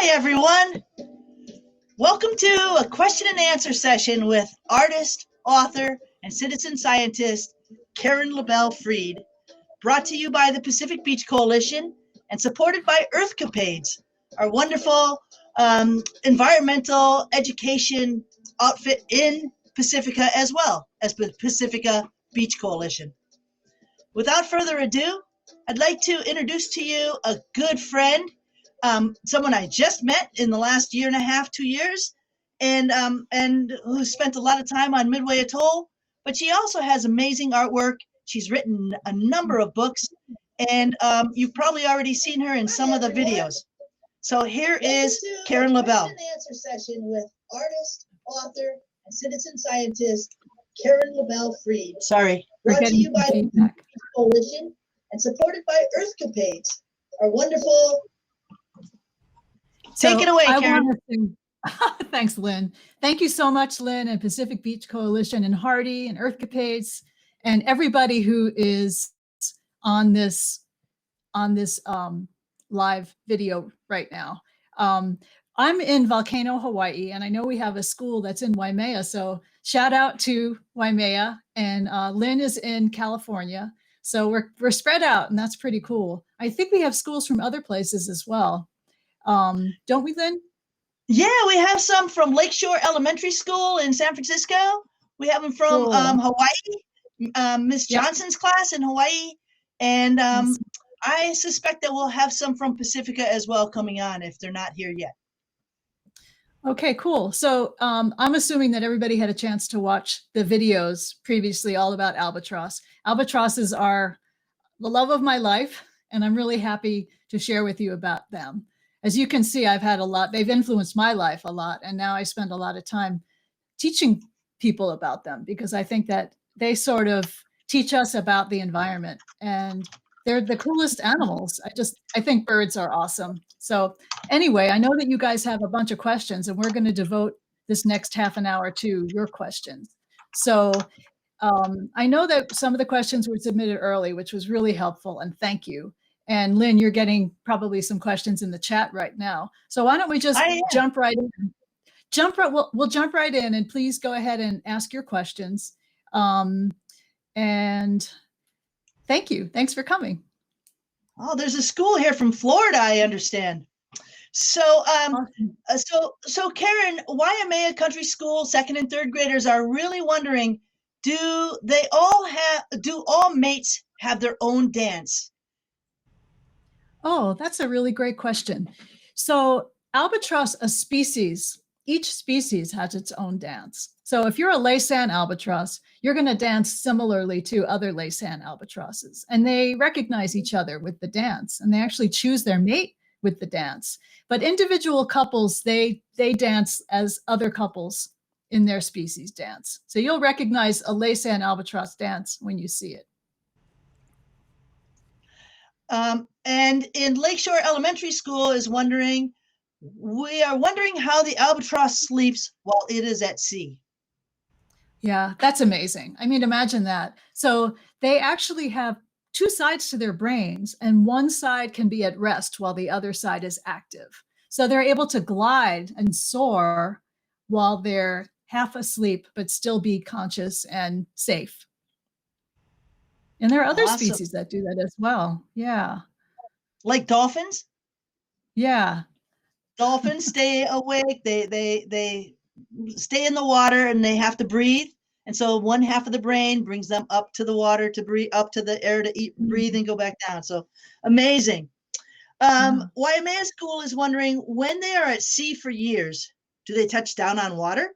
Hi, everyone. Welcome to a question and answer session with artist, author, and citizen scientist Caren Loebel Freed, brought to you by the Pacific Beach Coalition and supported by Earthcapades, our wonderful environmental education outfit in Pacifica as well as the Pacifica Beach Coalition. Without further ado, I'd like to introduce to you a good friend, someone I just met in the last year and a half, 2 years, and who spent a lot of time on Midway Atoll. But she also has amazing artwork. She's written a number of books, and you've probably already seen her in some of the videos. So here is Caren Loebel. Question and answer session with artist, author, and citizen scientist Caren Loebel Freed. Sorry. Brought to you by the Beach Coalition and supported by Earthcapades, our wonderful. Take it away, Caren. Thanks, Lynn. Thank you so much, Lynn, and Pacific Beach Coalition, and Hardy, and Earthcapades, and everybody who is on this live video right now. I'm in Volcano, Hawaii, and I know we have a school that's in Waimea, so shout out to Waimea, and Lynn is in California. So we're spread out, and that's pretty cool. I think we have schools from other places as well. Don't we, Lynn? Yeah, we have some from Lakeshore Elementary School in San Francisco. We have them from Cool. Hawaii, Miss Johnson's class in Hawaii. And I suspect that we'll have some from Pacifica as well coming on if they're not here yet. Okay, cool. So I'm assuming that everybody had a chance to watch the videos previously all about albatross. Albatrosses are the love of my life, and I'm really happy to share with you about them. As you can see, I've had a lot, they've influenced my life a lot, and now I spend a lot of time teaching people about them because I think that they sort of teach us about the environment, and they're the coolest animals. I think birds are awesome. So anyway, I know that you guys have a bunch of questions, and we're going to devote this next half an hour to your questions. So I know that some of the questions were submitted early, which was really helpful, and thank you. And Lynn, you're getting probably some questions in the chat right now. So why don't we just jump right in? We'll jump right in, and please go ahead and ask your questions. And thank you. Thanks for coming. Oh, there's a school here from Florida, I understand. So, awesome. So Caren, Waimea Country School second and third graders are really wondering, do all mates have their own dance? Oh, that's a really great question. So albatross, each species has its own dance. So if you're a Laysan albatross, you're going to dance similarly to other Laysan albatrosses, and they recognize each other with the dance, and they actually choose their mate with the dance. But individual couples, they dance as other couples in their species dance. So you'll recognize a Laysan albatross dance when you see it. And in Lakeshore Elementary School we are wondering how the albatross sleeps while it is at sea. Yeah, that's amazing. I mean, imagine that. So they actually have two sides to their brains, and one side can be at rest while the other side is active. So they're able to glide and soar while they're half asleep, but still be conscious and safe. And there are other species that do that as well. Yeah. Like dolphins? Yeah. Dolphins stay awake. They stay in the water, and they have to breathe. And so one half of the brain brings them up to the water to breathe, up to the air to eat, breathe, and go back down. So amazing. Waimea School is wondering, when they are at sea for years, do they touch down on water?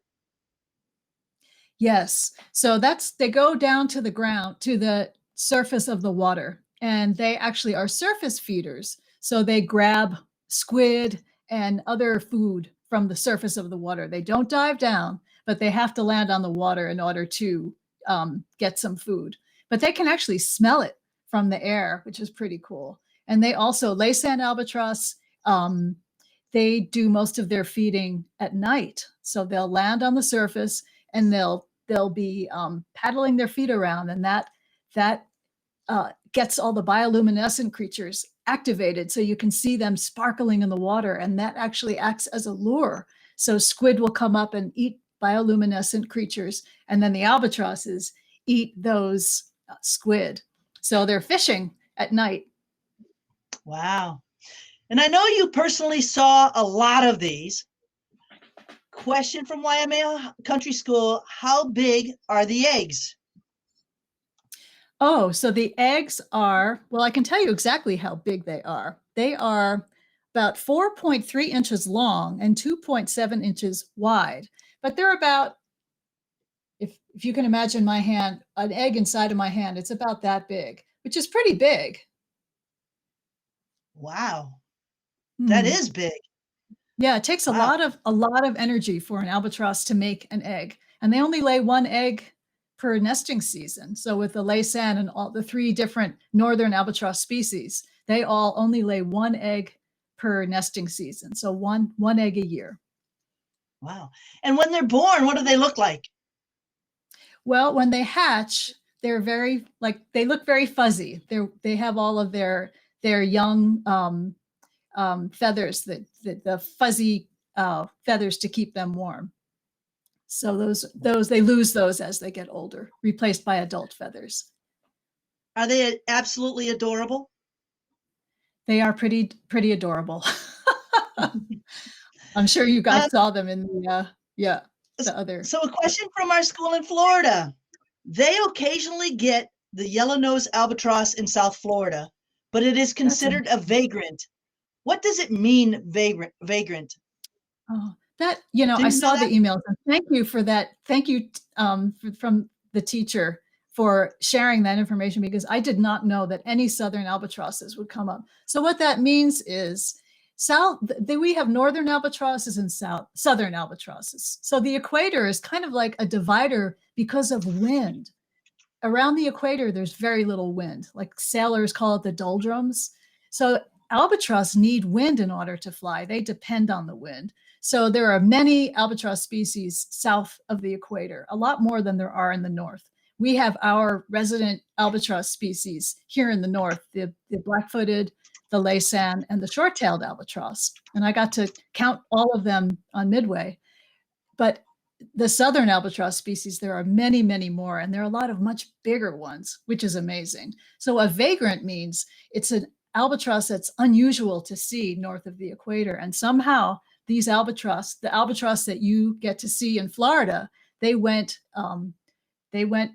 Yes. So they go down to the ground, to the surface of the water, and they actually are surface feeders. So they grab squid and other food from the surface of the water. They don't dive down, but they have to land on the water in order to get some food. But they can actually smell it from the air, which is pretty cool. And they also, Laysan albatross, they do most of their feeding at night. So they'll land on the surface, and they'll be paddling their feet around, and that gets all the bioluminescent creatures activated so you can see them sparkling in the water, and that actually acts as a lure. So squid will come up and eat bioluminescent creatures, and then the albatrosses eat those squid. So they're fishing at night. Wow. And I know you personally saw a lot of these. Question from Waimea Country School: how big are the eggs? Oh, so the eggs are, well, I can tell you exactly how big they are. They are about 4.3 inches long and 2.7 inches wide, but they're about, if you can imagine my hand, an egg inside of my hand, it's about that big, which is pretty big. Wow. That is big. Yeah, it takes Wow. a lot of energy for an albatross to make an egg, and they only lay one egg per nesting season. So with the Laysan and all the 3 different northern albatross species, they all only lay one egg per nesting season. So one egg a year. Wow. And when they're born, what do they look like? Well, when they hatch, they're very, like, they look very fuzzy. They have all of their young feathers, the fuzzy feathers to keep them warm. So those they lose those as they get older, replaced by adult feathers. Are they absolutely adorable? They are pretty adorable. I'm sure you guys saw them in the other. So a question from our school in Florida. They occasionally get the yellow-nosed albatross in South Florida, but it is considered a vagrant. What does it mean, vagrant? Oh, that, Do I you know saw the that? emails, and thank you for that. Thank you from the teacher for sharing that information, because I did not know that any southern albatrosses would come up. So what that means is we have northern albatrosses and southern albatrosses. So the equator is kind of like a divider because of wind. Around the equator, there's very little wind. Like sailors call it the doldrums. So albatross need wind in order to fly. They depend on the wind. So there are many albatross species south of the equator, a lot more than there are in the north. We have our resident albatross species here in the north, the black-footed, the Laysan, and the short-tailed albatross. And I got to count all of them on Midway. But the southern albatross species, there are many, many more, and there are a lot of much bigger ones, which is amazing. So a vagrant means it's an albatross that's unusual to see north of the equator. And somehow these albatross, the albatross that you get to see in Florida, they went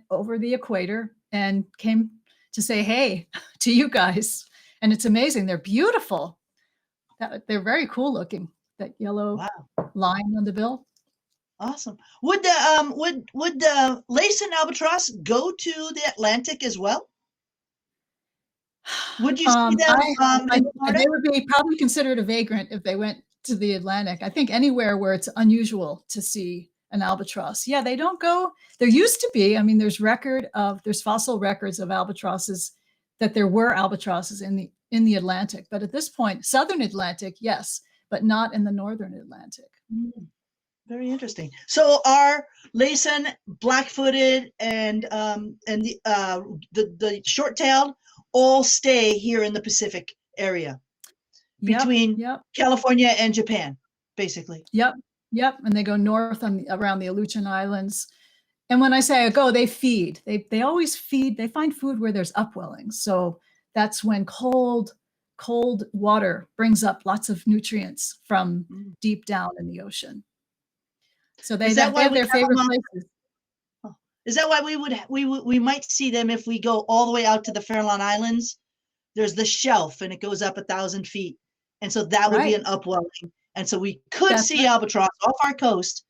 over the equator and came to say hey to you guys. And it's amazing. They're beautiful. They're very cool looking. That yellow line on the bill. Awesome. Would the Laysan albatross go to the Atlantic as well? Would you see them in Florida? They would be probably considered a vagrant if they went to the Atlantic. I think anywhere where it's unusual to see an albatross. Yeah, they don't go. There used to be. I mean, there's fossil records of albatrosses, that there were albatrosses in the Atlantic. But at this point, southern Atlantic, yes, but not in the northern Atlantic. Very interesting. So are Laysan, black-footed, and the short-tailed all stay here in the Pacific area between California and Japan, basically? Yep. And they go north around the Aleutian Islands. And when I say go, they feed. They always feed. They find food where there's upwellings. So that's when cold water brings up lots of nutrients from deep down in the ocean. So they have their favorite places. Is that why we might see them if we go all the way out to the Farallon Islands? There's the shelf, and it goes up 1,000 feet, and so that would be an upwelling, and so we could see albatross off our coast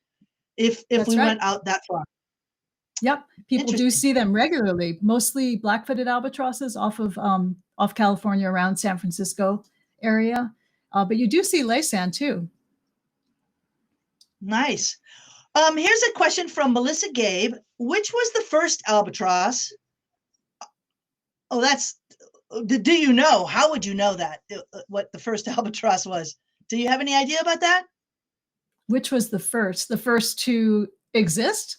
if we went out that far. Yep, people do see them regularly. Mostly black-footed albatrosses off California, around San Francisco area, but you do see Laysan too. Nice. Here's a question from Melissa Gabe. Which was the first albatross? Oh, do you know? How would you know that, what the first albatross was? Do you have any idea about that? Which was the first? The first to exist?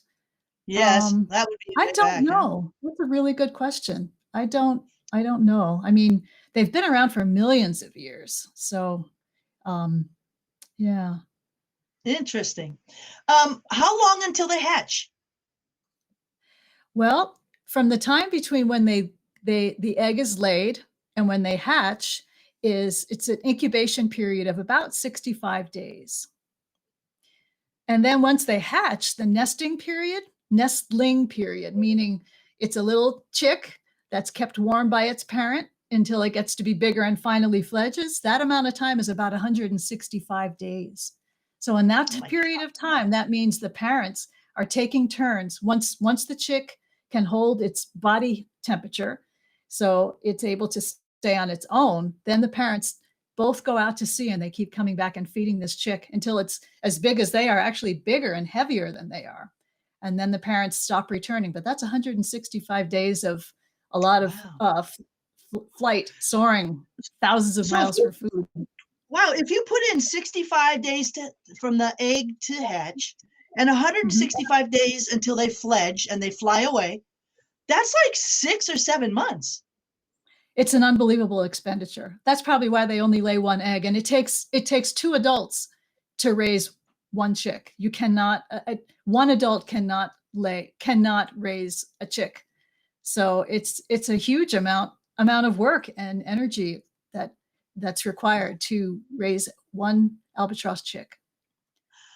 Yes, that would be. I don't know. That's a really good question. I don't I don't know. I mean, they've been around for millions of years. So, um, yeah. Interesting. How long until they hatch? Well, from the time between when the egg is laid and when they hatch it's an incubation period of about 65 days. And then once they hatch, the nestling period, meaning it's a little chick that's kept warm by its parent until it gets to be bigger and finally fledges, that amount of time is about 165 days. So in that Oh my period of time, that means the parents are taking turns. Once the chick can hold its body temperature, so it's able to stay on its own, then the parents both go out to sea and they keep coming back and feeding this chick until it's as big as they are, actually bigger and heavier than they are. And then the parents stop returning. But that's 165 days of a lot of wow. flight, soaring thousands of So if miles you for food. wow, if you put in 65 days from the egg to hatch and Mhm. 165 days until they fledge and they fly away, that's like 6 or 7 months. It's an unbelievable expenditure. That's probably why they only lay one egg. And it takes two adults to raise one chick. You cannot, one adult cannot raise a chick. So it's a huge amount of work and energy that's required to raise one albatross chick.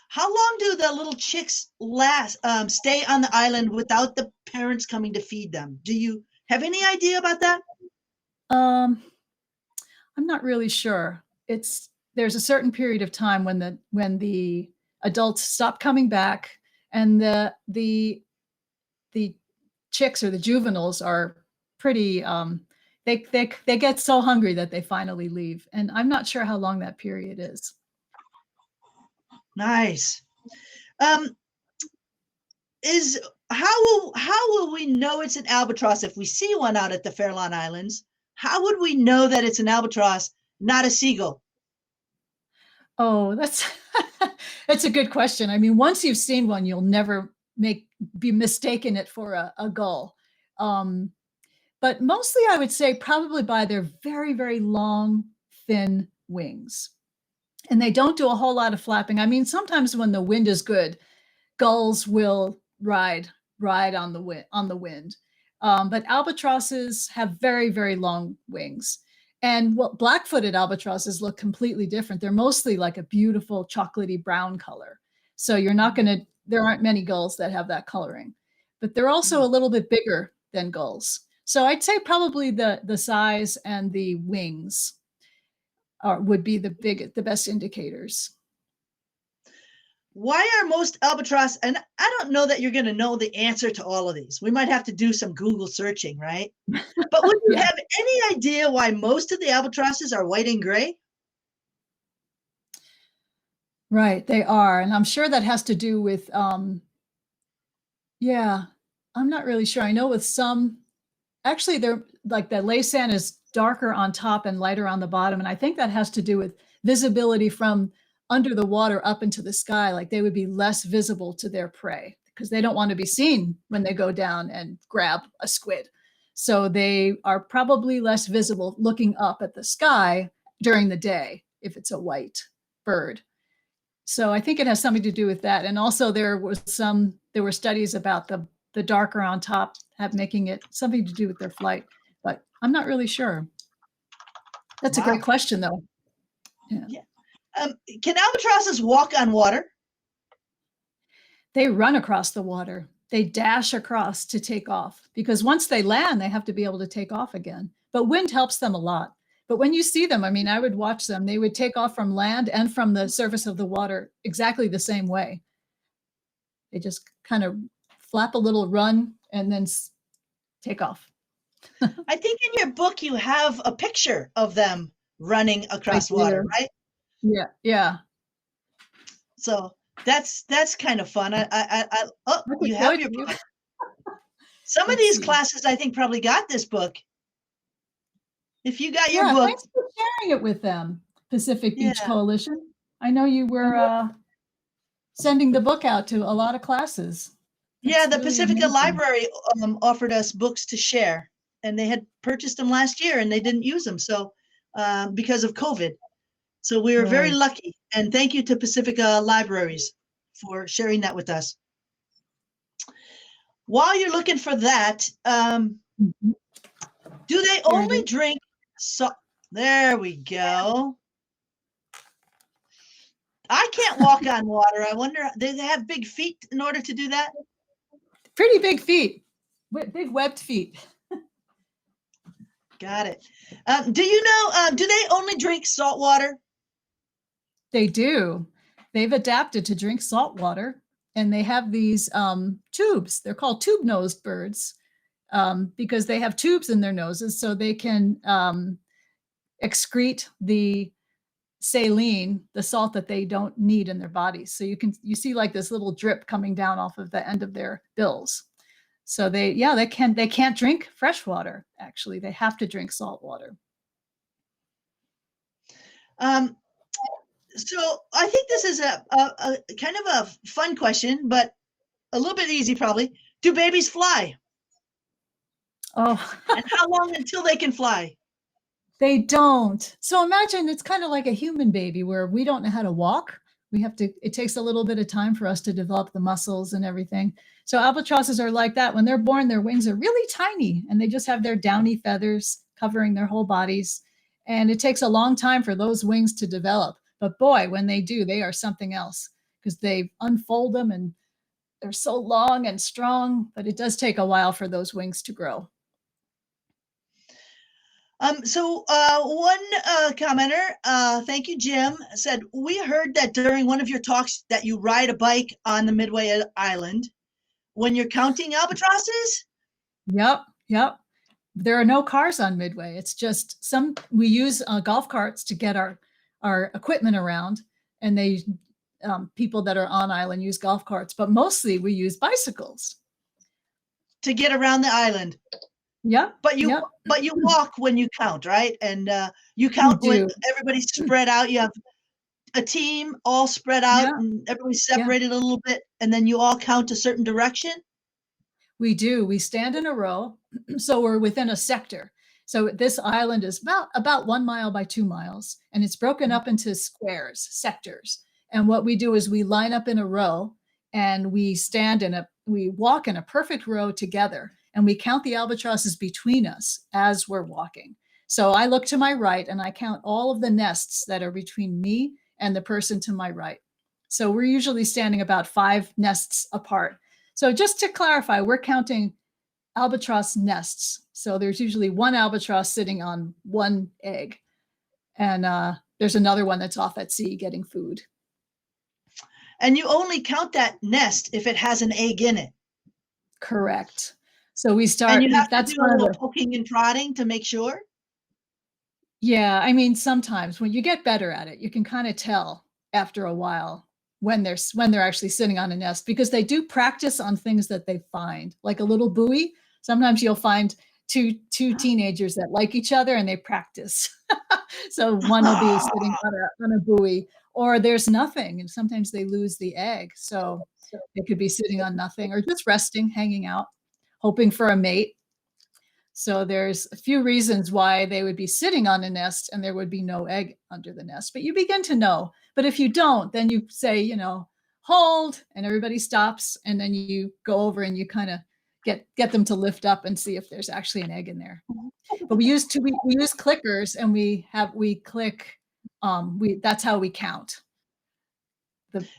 How long do the little chicks last stay on the island without the parents coming to feed them? Do you have any idea about that? Um, I'm not really sure. There's a certain period of time when the adults stop coming back and the chicks or the juveniles are pretty they get so hungry that they finally leave. And I'm not sure how long that period is. Nice. Um, is how will we know it's an albatross if we see one out at the Farallon Islands? How would we know that it's an albatross, not a seagull? Oh, that's that's a good question. I mean, once you've seen one, you'll never be mistaken it for a gull. Um, but mostly I would say probably by their very, very long, thin wings. And they don't do a whole lot of flapping. I mean, sometimes when the wind is good, gulls will ride on the wind. But albatrosses have very, very long wings. And what black-footed albatrosses look completely different. They're mostly like a beautiful chocolatey brown color. So there aren't many gulls that have that coloring. But they're also a little bit bigger than gulls. So I'd say probably the size and the wings would be the best indicators. Why are most albatross, and I don't know that you're going to know the answer to all of these. We might have to do some Google searching, right? But would you Yeah. have any idea why most of the albatrosses are white and gray? Right, they are, and I'm sure that has to do with, yeah, I'm not really sure. I know with some, actually, they're like the laysan is darker on top and lighter on the bottom, and I think that has to do with visibility from under the water up into the sky. Like they would be less visible to their prey because they don't want to be seen when they go down and grab a squid. So they are probably less visible looking up at the sky during the day if it's a white bird. So I think it has something to do with that. And also there were studies about the darker on top have making it something to do with their flight, but I'm not really sure. That's a great Wow. question though. Yeah. Yeah. Can albatrosses walk on water? They run across the water. They dash across to take off because once they land, they have to be able to take off again. But wind helps them a lot. But when you see them, I mean, I would watch them. They would take off from land and from the surface of the water exactly the same way. They just kind of flap a little, run, and then take off. I think in your book you have a picture of them running I across water, do. right? Yeah, yeah. So that's kind of fun. Oh, I could you show have it your to you. book. Some of Let's these see. classes I think probably got this book. If you got your Yeah, book, thanks for sharing it with them, Pacific Beach yeah, Coalition. I know you were sending the book out to a lot of classes. yeah, That's the really Pacifica amazing. Library offered us books to share. and they had purchased them last year and they didn't use them. So because of COVID. So we were very Right. lucky. And thank you to Pacifica Libraries for sharing that with us. While you're looking for that, Mhm. do they Here it only is. drink salt? There we go. I can't walk on water. I wonder, do they have big feet in order to do that? Pretty big feet, big webbed feet. Got it. Do you know, do they only drink salt water? They do. They've adapted to drink salt water, and they have these tubes. They're called tube-nosed birds because they have tubes in their noses, so they can excrete the saline, the salt that they don't need in their bodies. So you see like this little drip coming down off of the end of their bills. So they can't drink fresh water. Actually, they have to drink salt water. So I think this is a kind of a fun question, but a little bit easy probably. Do babies fly? Oh, And how long until they can fly? they don't. So imagine it's kind of like a human baby where we don't know how to walk. It takes a little bit of time for us to develop the muscles and everything. So albatrosses are like that. When they're born, their wings are really tiny and they just have their downy feathers covering their whole bodies. And it takes a long time for those wings to develop. But boy, when they do, they are something else because they unfold them and they're so long and strong, but it does take a while for those wings to grow. So one commenter, thank you, Jim, said, we heard that during one of your talks that you ride a bike on the Midway Island when you're counting albatrosses? Yep. There are no cars on Midway. It's just we use golf carts to get our equipment around, and people that are on island use golf carts, but mostly we use bicycles to get around the island. Yep. But you walk when you count, right? And you count when everybody's spread out. You have a team all spread out and everybody's separated a little bit, and then you all count a certain direction. We do. We stand in a row, so we're within a sector. So this island is about 1 mile by 2 miles, and it's broken up into squares, sectors. And what we do is we line up in a row, and we walk in a perfect row together, and we count the albatrosses between us as we're walking. So I look to my right, and I count all of the nests that are between me and the person to my right. So we're usually standing about 5 nests apart. So just to clarify, we're counting albatross nests. So there's usually one albatross sitting on one egg, and there's another one that's off at sea getting food. And you only count that nest if it has an egg in it. Correct. So we start. And you have to do a little poking and prodding to make sure. Yeah, I mean, sometimes when you get better at it, you can kind of tell after a while when they're actually sitting on a nest, because they do practice on things that they find, like a little buoy. Sometimes you'll find two teenagers that like each other and they practice. So one will be sitting on a buoy, or there's nothing, and sometimes they lose the egg. So they could be sitting on nothing or just resting, hanging out, hoping for a mate. So there's a few reasons why they would be sitting on a nest and there would be no egg under the nest, but you begin to know. But if you don't, then you say, hold, and everybody stops, and then you go over and you kind of get them to lift up and see if there's actually an egg in there. But we use clickers, and we click. That's how we count.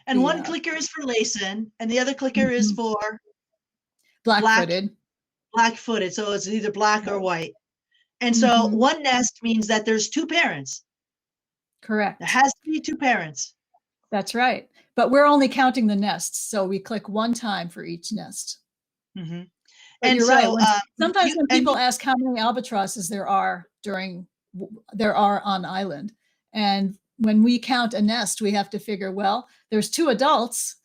One clicker is for Layson, and the other clicker is for black-footed. Black-footed, so it's either black or white. And so one nest means that there's 2 parents. Correct. There has to be 2 parents. That's right. But we're only counting the nests, so we click one time for each nest. Mm-hmm. And you're right. Sometimes when people ask how many albatrosses there are on island, and when we count a nest, we have to figure, well, there's 2 adults,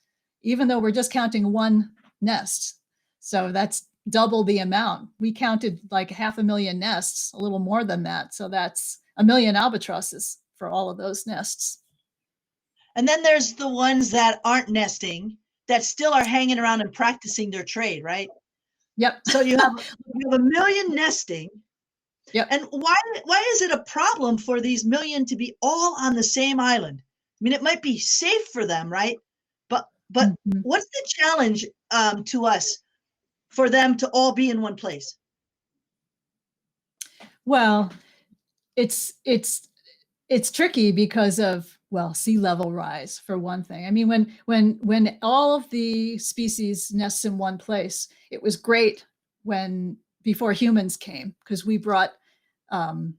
even though we're just counting one nest. So that's double the amount. We counted like 500,000 nests, a little more than that. So that's 1 million albatrosses for all of those nests. And then there's the ones that aren't nesting, that still are hanging around and practicing their trade, right? Yep. So you have a million nesting. Yep. And why is it a problem for these million to be all on the same island? I mean, it might be safe for them, right? But Mhm. what's the challenge to us for them to all be in one place? Well, it's tricky because of, well, sea level rise for one thing. I mean, when all of the species nests in one place, it was great when before humans came, because we brought um,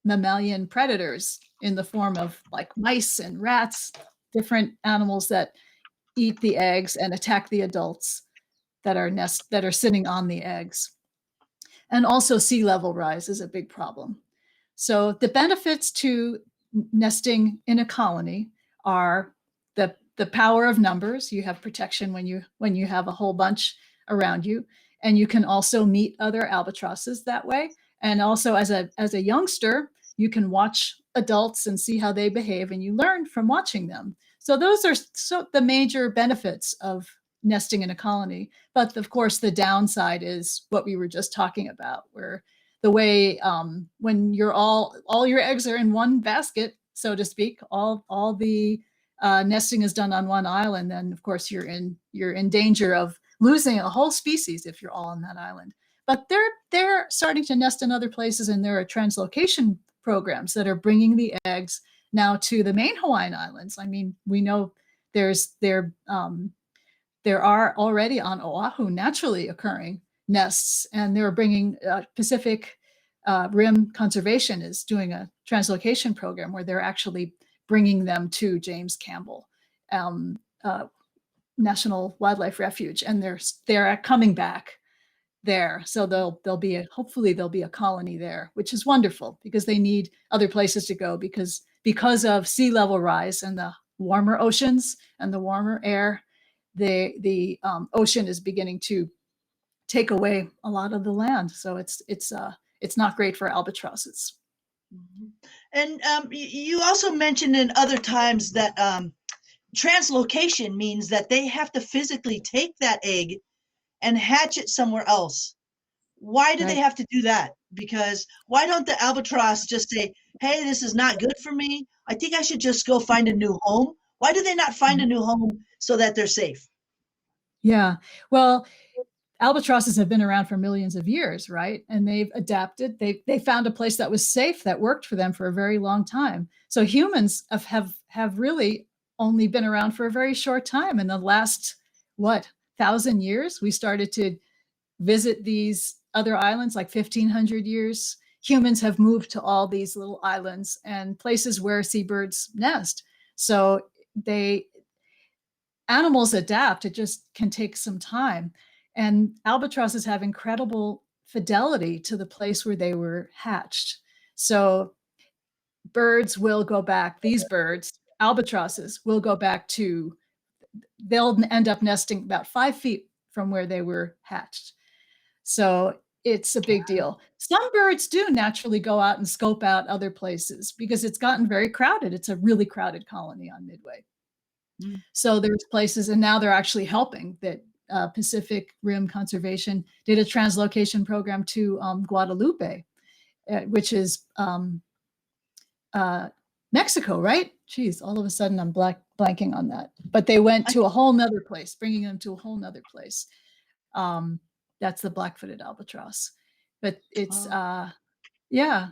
mammalian predators in the form of like mice and rats, different animals that eat the eggs and attack the adults that are sitting on the eggs. And also sea level rise is a big problem. So the benefits to nesting in a colony are the power of numbers. You have protection when you have a whole bunch around you, and you can also meet other albatrosses that way. And also as a youngster, you can watch adults and see how they behave, and you learn from watching them. So those are the major benefits of nesting in a colony. But of course, the downside is what we were just talking about, where the way when you're all your eggs are in one basket, so to speak, all the nesting is done on one island, then of course you're in danger of losing a whole species if you're all on that island. But they're starting to nest in other places, and there are translocation programs that are bringing the eggs now to the main Hawaiian Islands. I mean, we know there's there are already on Oahu naturally occurring nests, and they're bringing Pacific Rim Conservation is doing a translocation program where they're actually bringing them to James Campbell um, uh, National Wildlife Refuge, and they're coming back there. So there'll be hopefully there'll be a colony there, which is wonderful because they need other places to go because of sea level rise and the warmer oceans and the warmer air. The ocean is beginning to take away a lot of the land, so it's not great for albatrosses. Mhm. And you also mentioned in other times that translocation means that they have to physically take that egg and hatch it somewhere else. Why do they Right. have to do that? Because why don't the albatross just say, hey, this is not good for me. I think I should just go find a new home. Why do they not find a new home so that they're safe? Yeah. Well, albatrosses have been around for millions of years, right? And they've adapted. They found a place that was safe, that worked for them for a very long time. So humans have really only been around for a very short time. In the last, what, 1,000 years, we started to visit these other islands, like 1,500 years. Humans have moved to all these little islands and places where seabirds nest. So they animals adapt. It just can take some time. And albatrosses have incredible fidelity to the place where they were hatched. So birds will go back, these birds, albatrosses, will go back to, they'll end up nesting about 5 feet from where they were hatched. So it's a big deal. Some birds do naturally go out and scope out other places because it's gotten very crowded. It's a really crowded colony on Midway. Mm. So there's places, and now they're actually helping that. Pacific Rim Conservation did a translocation program to Guadalupe, which is uh, Mexico, right? Geez, all of a sudden I'm blanking on that. But they went I, to a whole nother place, bringing them to a whole nother place. Um, that's the black-footed albatross. But it's, oh. yeah,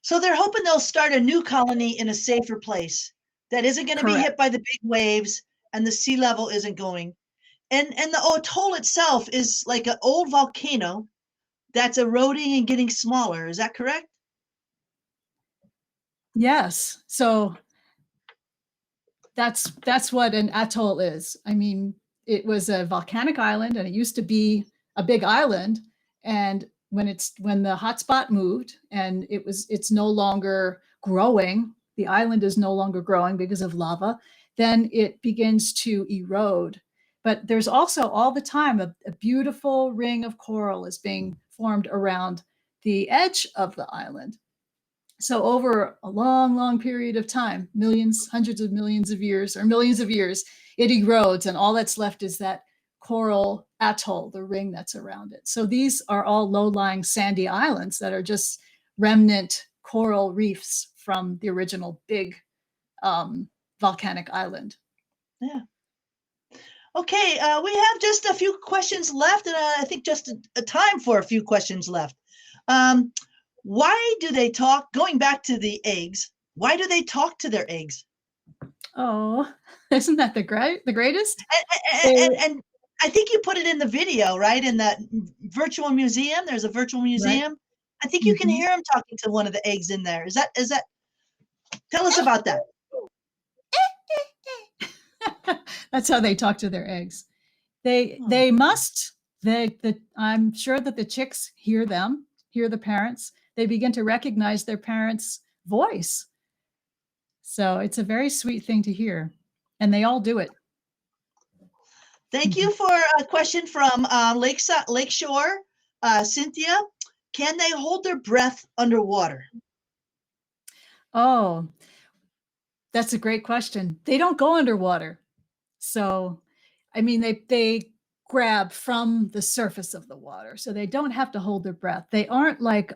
So they're hoping they'll start a new colony in a safer place that isn't going to be correct. hit by the big waves and the sea level isn't going. And the atoll itself is like an old volcano that's eroding and getting smaller. Is that correct? Yes. So that's what an atoll is. I mean, it was a volcanic island, and it used to be a big island. And when the hotspot moved, and it's no longer growing, the island is no longer growing because of lava, then it begins to erode. But there's also all the time a beautiful ring of coral is being formed around the edge of the island. So over a long, long period of time, millions, hundreds of millions of years, or millions of years, it erodes, and all that's left is that coral atoll, the ring that's around it. So these are all low-lying sandy islands that are just remnant coral reefs from the original big volcanic island. Yeah. Okay, we have just a few questions left, and I think just a time for a few questions left. Why do they talk? Going back to the eggs, why do they talk to their eggs? Oh, isn't that the greatest? And I think you put it in the video, right? In that virtual museum, there's a virtual museum. Right. I think you can hear them talking to one of the eggs in there. Is that? Tell us about that. That's how they talk to their eggs. I'm sure that the chicks hear them, hear the parents. They begin to recognize their parents' voice. So it's a very sweet thing to hear, and they all do it. Thank you for a question from Lakeshore, Cynthia. Can they hold their breath underwater? Oh, that's a great question. They don't go underwater. So, I mean, they grab from the surface of the water, so they don't have to hold their breath. They aren't like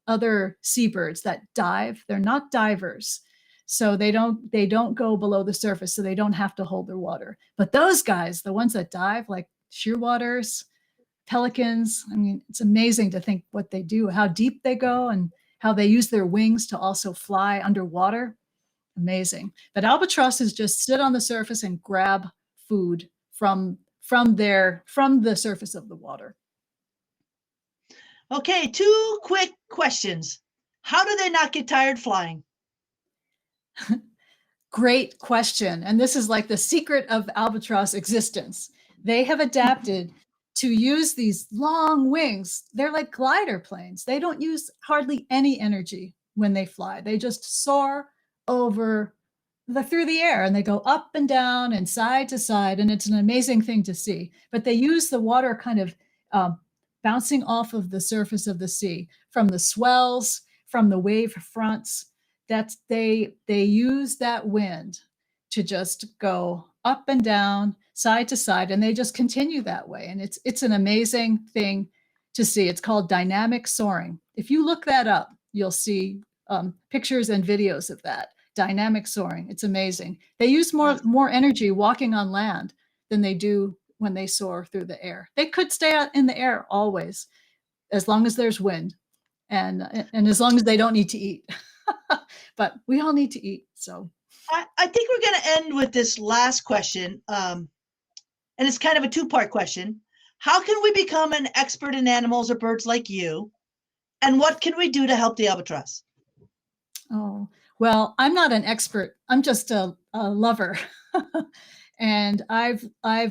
other seabirds that dive. They're not divers. So they don't go below the surface, so they don't have to hold their water. But those guys, the ones that dive, like shearwaters, pelicans, I mean, it's amazing to think what they do, how deep they go, and how they use their wings to also fly underwater. Amazing. But albatrosses just sit on the surface and grab food from the surface of the water. Okay, 2 quick questions. How do they not get tired flying? Great question. And this is like the secret of albatross existence. They have adapted to use these long wings. They're like glider planes. They don't use hardly any energy when they fly. They just soar through the air, and they go up and down and side to side. And it's an amazing thing to see. But they use the water kind of bouncing off of the surface of the sea from the swells, from the wave fronts. They use that wind to just go up and down, side to side, and they just continue that way. And it's an amazing thing to see. It's called dynamic soaring. If you look that up, you'll see pictures and videos of that. Dynamic soaring. It's amazing. They use more energy walking on land than they do when they soar through the air. They could stay out in the air always, as long as there's wind, and as long as they don't need to eat. But we all need to eat. So I think we're going to end with this last question. And it's kind of a 2-part question. How can we become an expert in animals or birds like you? And what can we do to help the albatross? Oh, well, I'm not an expert. I'm just a lover. And I've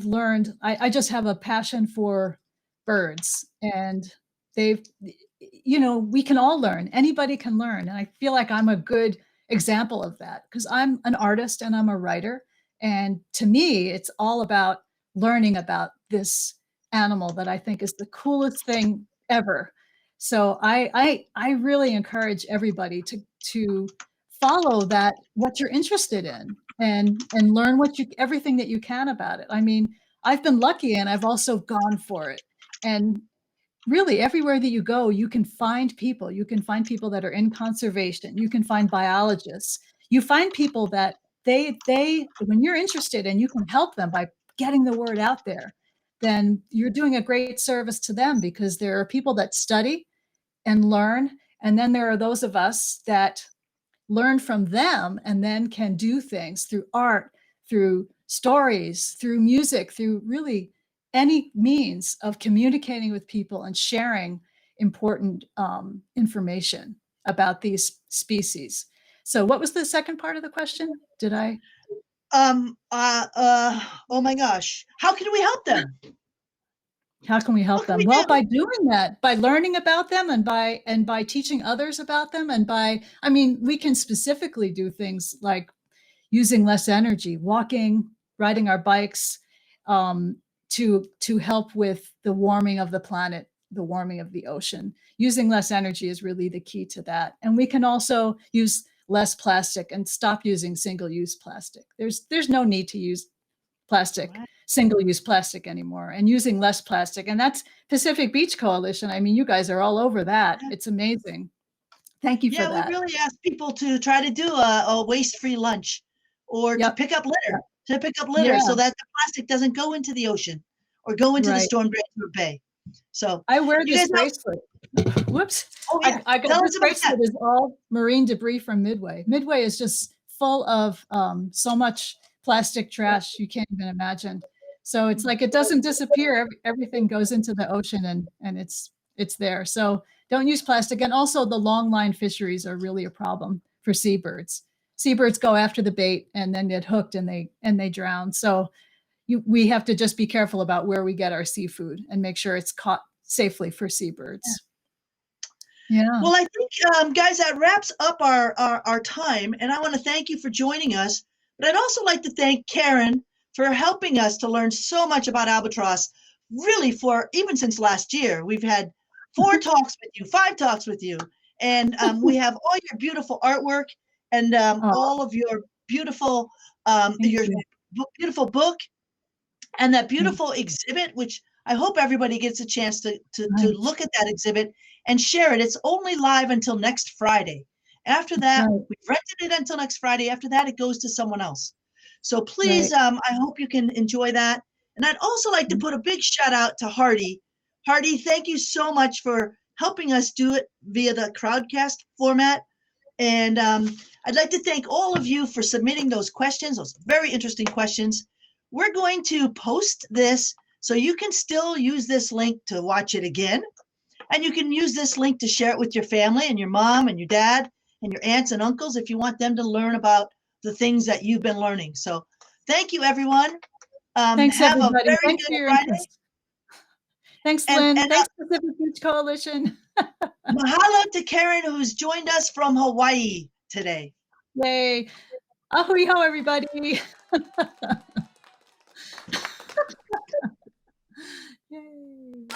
learned, I just have a passion for birds, and we can all learn. Anybody can learn. And I feel like I'm a good example of that, because I'm an artist and I'm a writer. And to me, it's all about learning about this animal that I think is the coolest thing ever. So I really encourage everybody to follow that, what you're interested in, and learn everything that you can about it. I mean, I've been lucky, and I've also gone for it. And really, everywhere that you go, you can find people. You can find people that are in conservation. You can find biologists. You find people that when you're interested and you can help them by getting the word out there, then you're doing a great service to them, because there are people that study and learn. And then there are those of us that learn from them and then can do things through art, through stories, through music, through really any means of communicating with people and sharing important information about these species. So what was the second part of the question? Did I? Oh my gosh. How can we help them? How can we help them? Well, by doing that, by learning about them, and by teaching others about them, and we can specifically do things like using less energy, walking, riding our bikes, to help with the warming of the planet, the warming of the ocean. Using less energy is really the key to that. And we can also use less plastic and stop using single-use plastic. There's no need to use plastic single-use plastic anymore and using less plastic. And that's Pacific Beach Coalition. I mean, you guys are all over that. It's amazing. Thank you for Yeah, we that. really ask people to try to do a waste-free lunch or to Yep. pick up litter, Yeah. so that the plastic doesn't go into the ocean or go into the Right. storm drain or bay. So I wear you this guys know, bracelet. Whoops. oh yeah, I got tell this us about that. bracelet is all marine debris from Midway. Midway is just full of so much plastic trash you can't even imagine. So it's like it doesn't disappear. Everything goes into the ocean and it's there. So don't use plastic. And also the long line fisheries are really a problem for seabirds. Seabirds go after the bait and then get hooked and they drown. So we have to just be careful about where we get our seafood and make sure it's caught safely for seabirds. Yeah. Well, I think, guys, that wraps up our time, and I want to thank you for joining us. But I'd also like to thank Caren for helping us to learn so much about albatross. Really, for even since last year, we've had 4 talks with you, 5 talks with you, and we have all your beautiful artwork and Oh, all of your beautiful thank you. beautiful book and that Yeah. beautiful exhibit, which I hope everybody gets a chance to Right. look at that exhibit and share it. It's only live until next Friday. After That's that, right. we've rented it until next Friday. After that, it goes to someone else. So please, Right. I hope you can enjoy that. And I'd also like to put a big shout out to Hardy. Hardy, thank you so much for helping us do it via the crowdcast format. And I'd like to thank all of you for submitting those questions, those very interesting questions. We're going to post this so you can still use this link to watch it again. And you can use this link to share it with your family and your mom and your dad and your aunts and uncles if you want them to learn about the things that you've been learning. So thank you, everyone. Thanks, Have a everybody. very Thanks for good your Friday. interest. Thanks, And, Lynn. and Thanks, Pacific Beach Coalition. mahalo to Caren, who's joined us from Hawaii today. Yay. Ahui ho, everybody. Yay.